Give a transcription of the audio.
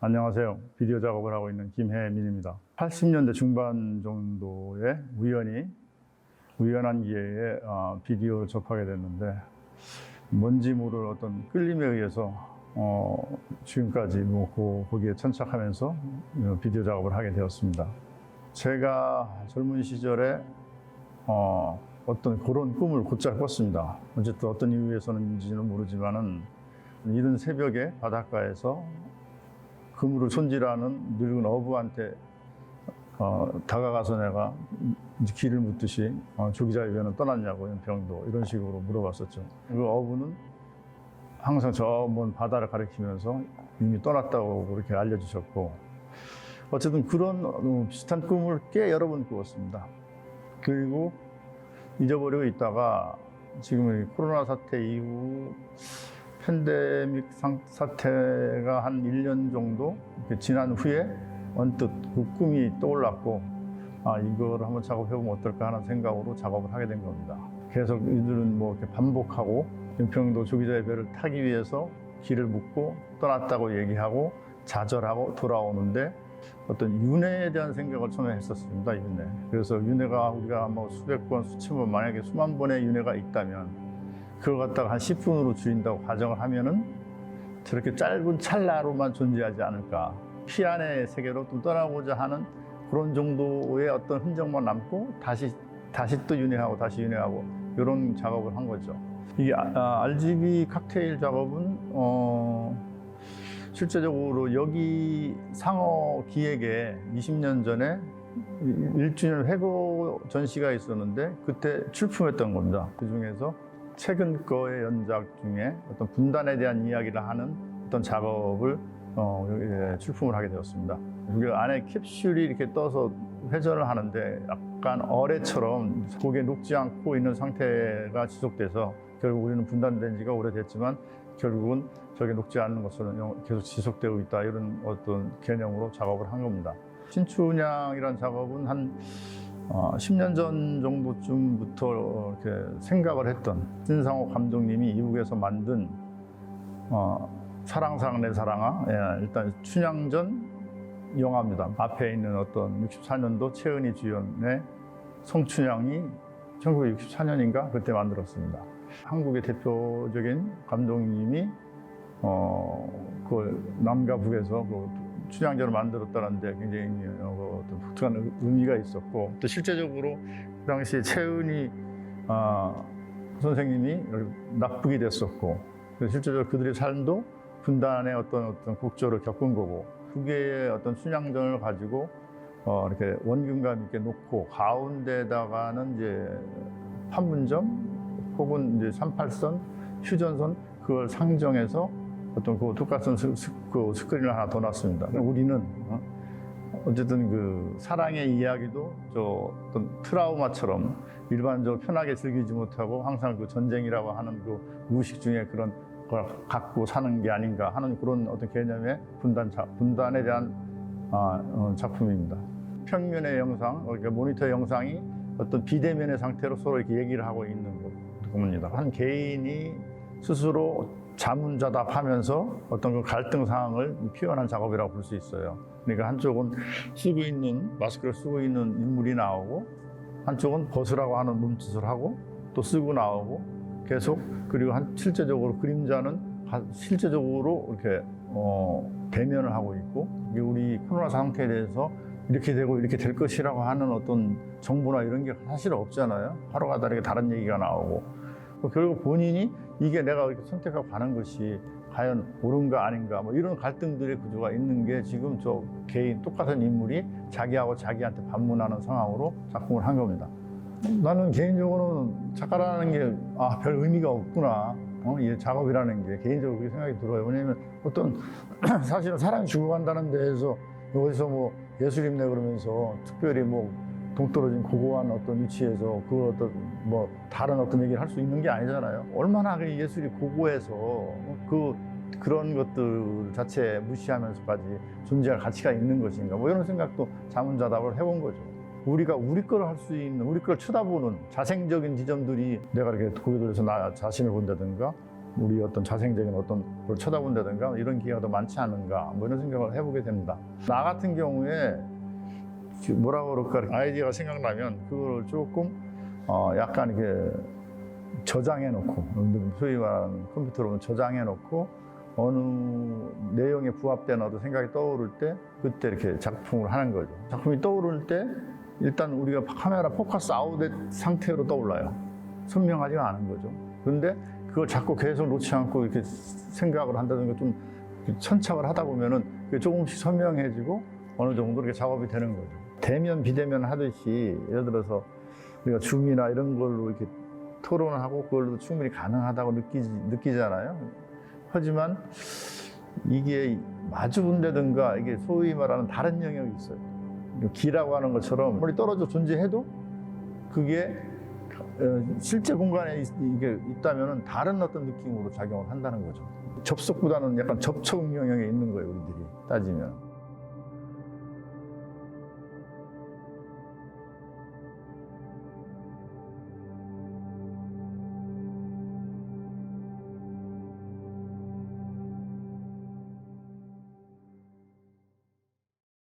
안녕하세요. 비디오 작업을 하고 있는 김혜민입니다. 80년대 중반 정도에 우연한 기회에 비디오를 접하게 됐는데 뭔지 모를 어떤 끌림에 의해서 지금까지 거기에 천착하면서 비디오 작업을 하게 되었습니다. 제가 젊은 시절에 어떤 그런 꿈을 곧잘 꿨습니다. 어쨌든 어떤 이유에서는지는 모르지만은 이른 새벽에 바닷가에서 그물을 손질하는 늙은 어부한테 다가가서 내가 길을 묻듯이 조기자의 배는 떠났냐고 연평도 이런 식으로 물어봤었죠. 그 어부는 항상 저 먼 바다를 가리키면서 이미 떠났다고 그렇게 알려주셨고, 어쨌든 그런 비슷한 꿈을 꽤 여러 번 꾸었습니다. 그리고 잊어버리고 있다가 지금 코로나 사태 이후 팬데믹 사태가 한 1년 정도 지난 후에 언뜻 그 꿈이 떠올랐고, 이거를 한번 작업해보면 어떨까 하는 생각으로 작업을 하게 된 겁니다. 계속 이들은 이렇게 반복하고 연평도 조기자의 배를 타기 위해서 길을 묻고 떠났다고 얘기하고 좌절하고 돌아오는데, 어떤 윤회에 대한 생각을 처음에 했었습니다. 윤회. 그래서 윤회가 우리가 수백 번, 수천 번, 만약에 수만 번의 윤회가 있다면 그걸 갖다가 한 10분으로 줄인다고 가정을 하면은 저렇게 짧은 찰나로만 존재하지 않을까. 피안의 세계로 또 떠나고자 하는 그런 정도의 어떤 흔적만 남고 다시 또 윤회하고 다시 윤회하고 이런 작업을 한 거죠. 이 RGB 칵테일 작업은 실제적으로 여기 상어 기획에 20년 전에 1주년 회고 전시가 있었는데 그때 출품했던 겁니다. 그 중에서 최근 거의 연작 중에 어떤 분단에 대한 이야기를 하는 어떤 작업을 출품을 하게 되었습니다. 그 안에 캡슐이 이렇게 떠서 회전을 하는데 약간 어뢰처럼 고개 녹지 않고 있는 상태가 지속돼서 결국 우리는 분단된 지가 오래됐지만 결국은 저게 녹지 않는 것처럼 계속 지속되고 있다, 이런 어떤 개념으로 작업을 한 겁니다. 신춘향이라는 작업은 한 10년 전 정도쯤부터 이렇게 생각을 했던 신상호 감독님이 이북에서 만든 사랑사랑 내 사랑아, 일단 춘향전 영화입니다. 앞에 있는 어떤 64년도 최은희 주연의 성춘향이 1964년인가 그때 만들었습니다. 한국의 대표적인 감독님이 그 남과 북에서 그 춘향전을 만들었다는데 굉장히 어떤 독특한 의미가 있었고, 또 실제적으로 그 당시에 최은희 선생님이 납북이 됐었고, 실제적으로 그들의 삶도 분단의 어떤 곡절을 겪은 거고, 두 개의 어떤 춘향전을 가지고 이렇게 원근감 있게 놓고 가운데다가는 이제 판문점 혹은 이제 38선, 휴전선 그걸 상정해서 어떤 그 똑같은 스크린을 하나 더 놨습니다. 우리는 어쨌든 그 사랑의 이야기도 저 어떤 트라우마처럼 일반적으로 편하게 즐기지 못하고 항상 그 전쟁이라고 하는 그 무의식 중에 그런 걸 갖고 사는 게 아닌가 하는 그런 어떤 개념의 분단에 대한 작품입니다. 평면의 영상, 그러니까 모니터 영상이 어떤 비대면의 상태로 서로 이렇게 얘기를 하고 있는 겁니다. 한 개인이 스스로 자문자답하면서 어떤 그 갈등 상황을 표현한 작업이라고 볼 수 있어요. 그러니까 한쪽은 마스크를 쓰고 있는 인물이 나오고, 한쪽은 벗으라고 하는 몸짓을 하고 또 쓰고 나오고 계속, 그리고 실제적으로 그림자는 실제적으로 이렇게 대면을 하고 있고, 우리 코로나 상태에 대해서 이렇게 되고 이렇게 될 것이라고 하는 어떤 정보나 이런 게 사실 없잖아요. 하루가 다르게 다른 얘기가 나오고, 결국 본인이 이게 내가 이렇게 선택하고 가는 것이 과연 옳은가 아닌가 이런 갈등들의 구조가 있는 게 지금 저 개인 똑같은 인물이 자기하고 자기한테 반문하는 상황으로 작품을 한 겁니다. 나는 개인적으로는 작가라는 게 별 의미가 없구나, 이 작업이라는 게 개인적으로 그렇게 생각이 들어요. 왜냐면 어떤 사실은 사람이 죽어간다는 데에서 어디서 예술입네 그러면서 특별히 동떨어진 고고한 어떤 위치에서 그 어떤 다른 어떤 얘기를 할 수 있는 게 아니잖아요. 얼마나 그 예술이 고고해서 그런 것들 자체 무시하면서까지 존재할 가치가 있는 것인가, 이런 생각도 자문자답을 해본 거죠. 우리가 우리 걸 할 수 있는, 우리 걸 쳐다보는 자생적인 지점들이, 내가 이렇게 고개 돌려서 나 자신을 본다든가 우리 어떤 자생적인 어떤 걸 쳐다본다든가 이런 기회가 더 많지 않은가 뭐 이런 생각을 해보게 됩니다. 나 같은 경우에 뭐라 그럴까 아이디어가 생각나면 그걸 조금 약간 이렇게 저장해 놓고 소위 말하는 컴퓨터로 저장해 놓고 어느 내용에 부합되는 어떤 생각이 떠오를 때 그때 이렇게 작품을 하는 거죠. 작품이 떠오를 때 일단 우리가 카메라 포커스 아웃의 상태로 떠올라요. 선명하지가 않은 거죠. 그런데 그걸 자꾸 계속 놓지 않고 이렇게 생각을 한다든가 좀 천착을 하다 보면은 그게 조금씩 선명해지고 어느 정도 이렇게 작업이 되는 거죠. 대면 비대면 하듯이 예를 들어서 우리가 줌이나 이런 걸로 이렇게 토론을 하고 그걸로도 충분히 가능하다고 느끼잖아요. 하지만 이게 마주 본다든가 이게 소위 말하는 다른 영역이 있어요. 기라고 하는 것처럼 멀리 떨어져 존재해도 그게 실제 공간에 이게 있다면 다른 어떤 느낌으로 작용을 한다는 거죠. 접속보다는 약간 접촉 영역에 있는 거예요, 우리들이 따지면.